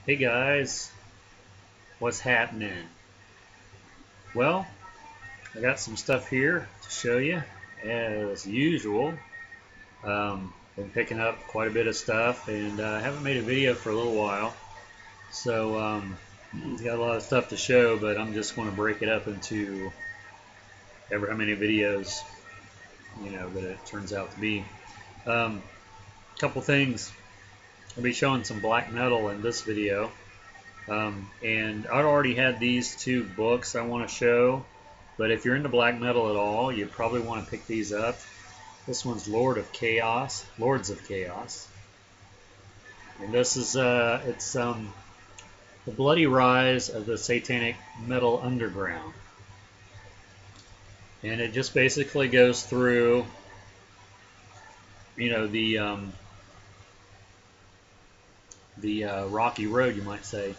Hey guys, what's happening? Well, I got some stuff here to show you as usual. Been picking up quite a bit of stuff and haven't made a video for a little while. So, got a lot of stuff to show, but I'm just going to break it up into ever how many videos, that it turns out to be. Couple things. I'll be showing some black metal in this video. And I already had these two books I want to show, but if you're into black metal at all, you probably want to pick these up. This one's Lords of Chaos, and this is it's the bloody rise of the satanic metal underground, and it just basically goes through, the rocky road, you might say,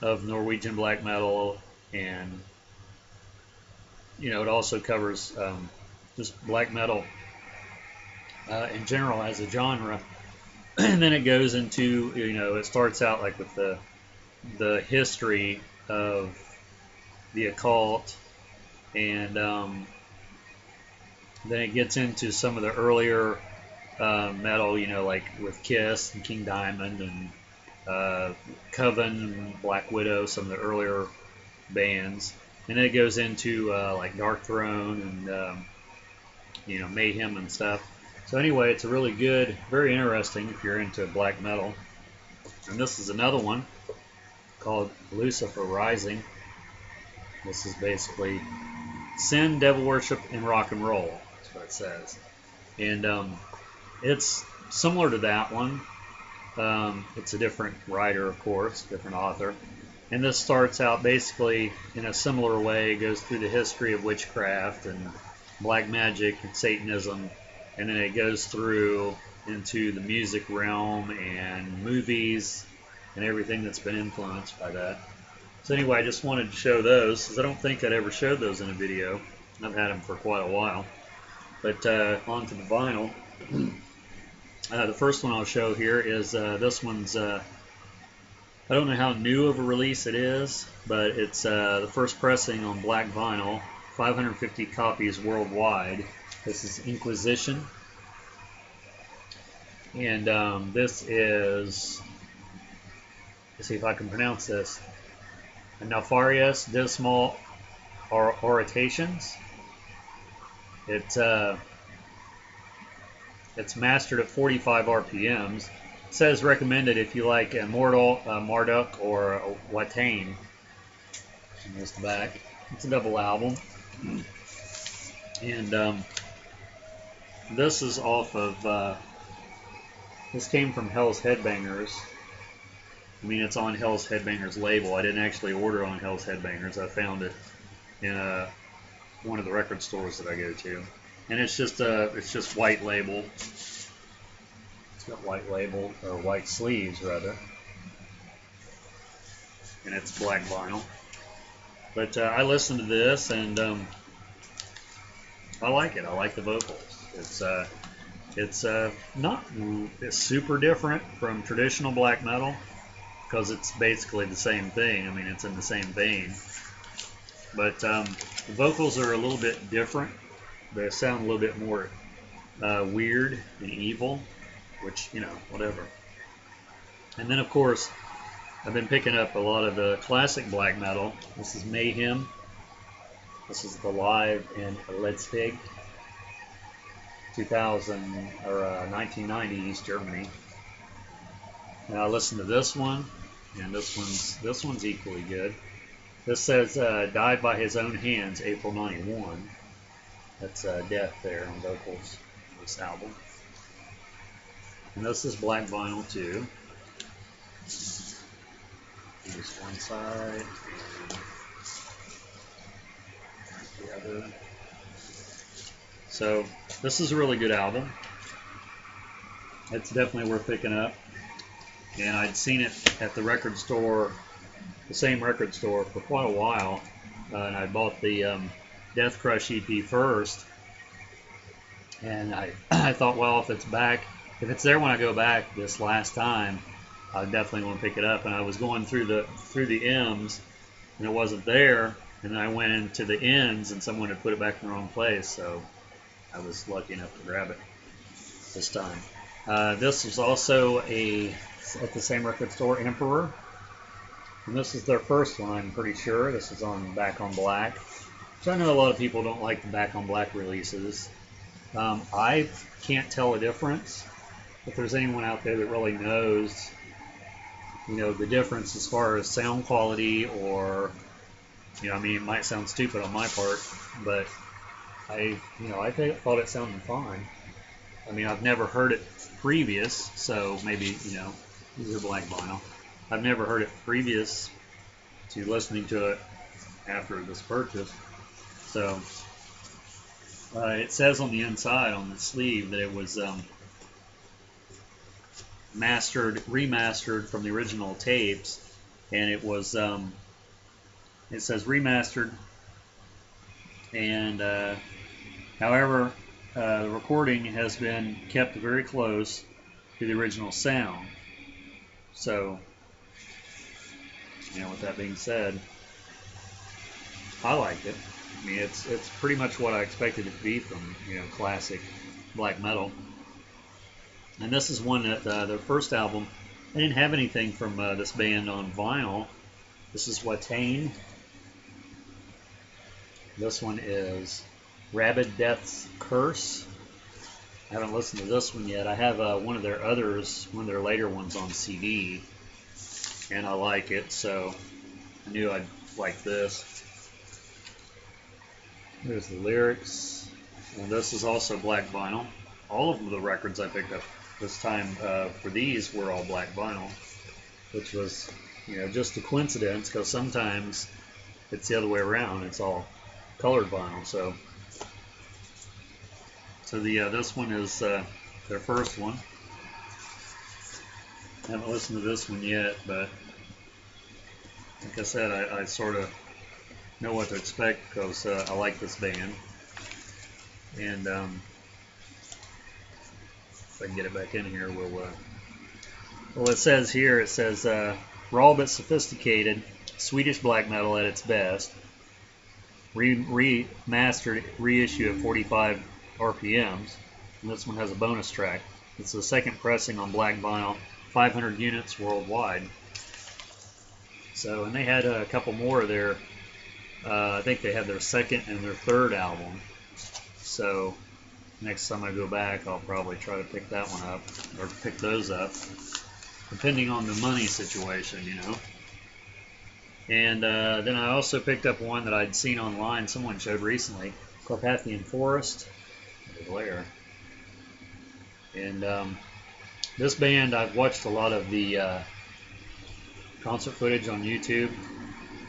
of Norwegian black metal, and it also covers just black metal in general as a genre. And then it goes into, it starts out like with the history of the occult, and then it gets into some of the earlier metal, like with Kiss and King Diamond and Coven and Black Widow, some of the earlier bands. And then it goes into like Dark Throne and Mayhem and stuff. So anyway, it's a really good, very interesting if you're into black metal. And this is another one called Lucifer Rising. This is basically sin, devil worship, and rock and roll. That's what it says. And it's similar to that one. It's a different writer, of course, different author. And this starts out basically in a similar way. It goes through the history of witchcraft and black magic and Satanism, and then it goes through into the music realm and movies and everything that's been influenced by that. So anyway, I just wanted to show those, because I don't think I'd ever showed those in a video. I've had them for quite a while. But on to the vinyl. The first one I'll show here is this one's, I don't know how new of a release it is, but it's the first pressing on black vinyl, 550 copies worldwide. This is Inquisition. And this is, let's see if I can pronounce this, Nefarious Dismal Orations. It's mastered at 45 RPMs. It says recommended if you like Immortal, Marduk, or Watain. And there's the back. It's a double album. And this is off of, this came from Hell's Headbangers. I mean, it's on Hell's Headbangers label. I didn't actually order on Hell's Headbangers. I found it in one of the record stores that I go to. And it's just white label. It's got white label, or white sleeves rather. And it's black vinyl. But I listened to this, and I like it. I like the vocals. It's not super different from traditional black metal, because it's basically the same thing. I mean, it's in the same vein. But the vocals are a little bit different. They sound a little bit more weird and evil, which, whatever. And then, of course, I've been picking up a lot of the classic black metal. This is Mayhem. This is the live in Leipzig, 1990, East Germany. Now I listened to this one, and this one's equally good. This says died by his own hands, April 91. That's death there on vocals on this album. And this is black vinyl too. Here's one side and the other. So this is a really good album. It's definitely worth picking up. And I'd seen it at the record store, the same record store, for quite a while. And I bought the Death Crush EP first. And I thought, well, if it's there when I go back this last time, I definitely want to pick it up. And I was going through the M's, and it wasn't there. And then I went into the N's, and someone had put it back in the wrong place. So I was lucky enough to grab it this time. This was also at the same record store, Emperor. And this is their first one, I'm pretty sure. This is on Back on Black. So I know a lot of people don't like the Back on Black releases. I can't tell a difference. If there's anyone out there that really knows, the difference as far as sound quality, or, I mean, it might sound stupid on my part, but I thought it sounded fine. I mean, I've never heard it previous, so maybe, these are black vinyl. I've never heard it previous to listening to it after this purchase. So it says on the inside, on the sleeve, that it was remastered from the original tapes, and it was it says remastered, and however, the recording has been kept very close to the original sound. So, with that being said, I liked it. I mean, it's pretty much what I expected it to be from classic black metal. And this is one that their first album, I didn't have anything from this band on vinyl. This is Watain. This one is Rabid Death's Curse. I haven't listened to this one yet. I have one of their later ones on CD, and I like it, so I knew I'd like this. There's the lyrics, and this is also black vinyl. All of the records I picked up this time for these were all black vinyl, which was, just a coincidence, because sometimes it's the other way around. It's all colored vinyl. So this one is their first one. I haven't listened to this one yet, but like I said, I sort of know what to expect, because I like this band. And if I can get it back in here, well, it says here, raw but sophisticated Swedish black metal at its best, remastered reissue at 45 RPMs, and this one has a bonus track. It's the second pressing on black vinyl, 500 units worldwide. So, and they had a couple more of their, I think they had their second and their third album. So next time I go back, I'll probably try to pick that one up, or pick those up, depending on the money situation, And then I also picked up one that I'd seen online, someone showed recently, Carpathian Forest. There. And this band, I've watched a lot of the concert footage on YouTube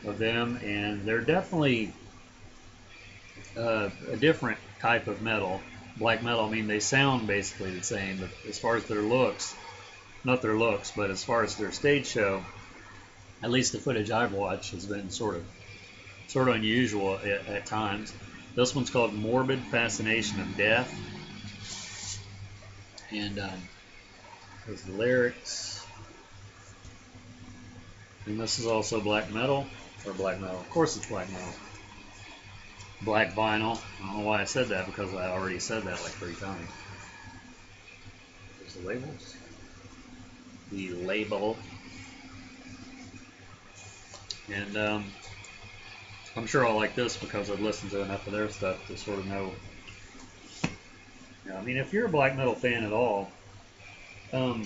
of them, and they're definitely a different type of metal, black metal. I mean, they sound basically the same, but as far as their looks, not their looks, but as far as their stage show, at least the footage I've watched has been sort of unusual at times. This one's called Morbid Fascination of Death. And there's the lyrics. And this is also black metal, or black metal. Of course it's black metal. Black vinyl. I don't know why I said that, because I already said that like 3 times. There's the labels. The label. And I'm sure I'll like this, because I've listened to enough of their stuff to sort of know. I mean, if you're a black metal fan at all, I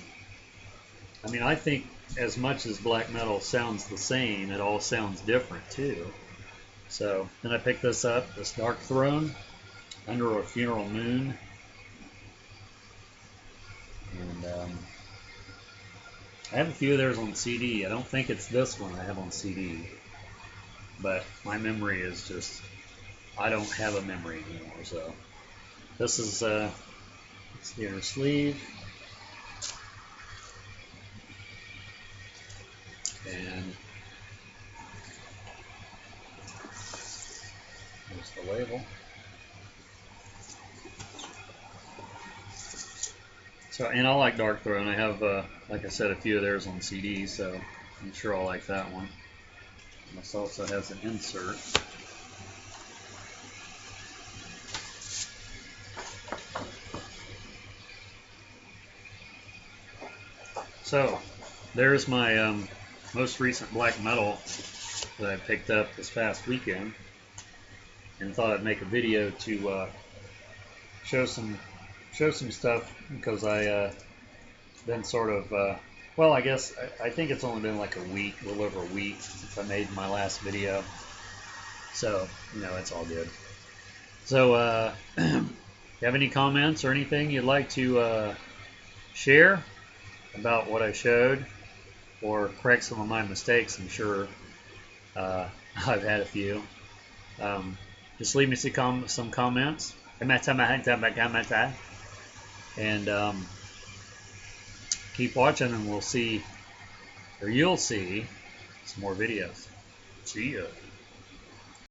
mean, I think as much as black metal sounds the same, it all sounds different too. So then I picked this up, this Dark Throne, Under a Funeral Moon. And I have a few of theirs on CD. I don't think it's this one I have on CD. But my memory is just, I don't have a memory anymore. So this is it's the inner sleeve. And there's the label. So, and I like Dark Throne. I have, like I said, a few of theirs on CD, so I'm sure I'll like that one. This also has an insert. So, there's my most recent black metal that I picked up this past weekend, and thought I'd make a video to show some stuff, because I been sort of well, I guess I think it's only been like a week, a little over a week since I made my last video, so it's all good. So you have any comments or anything you'd like to share about what I showed, or correct some of my mistakes? I'm sure I've had a few. Just leave me some comments, and keep watching, and we'll see, or you'll see, some more videos. See ya.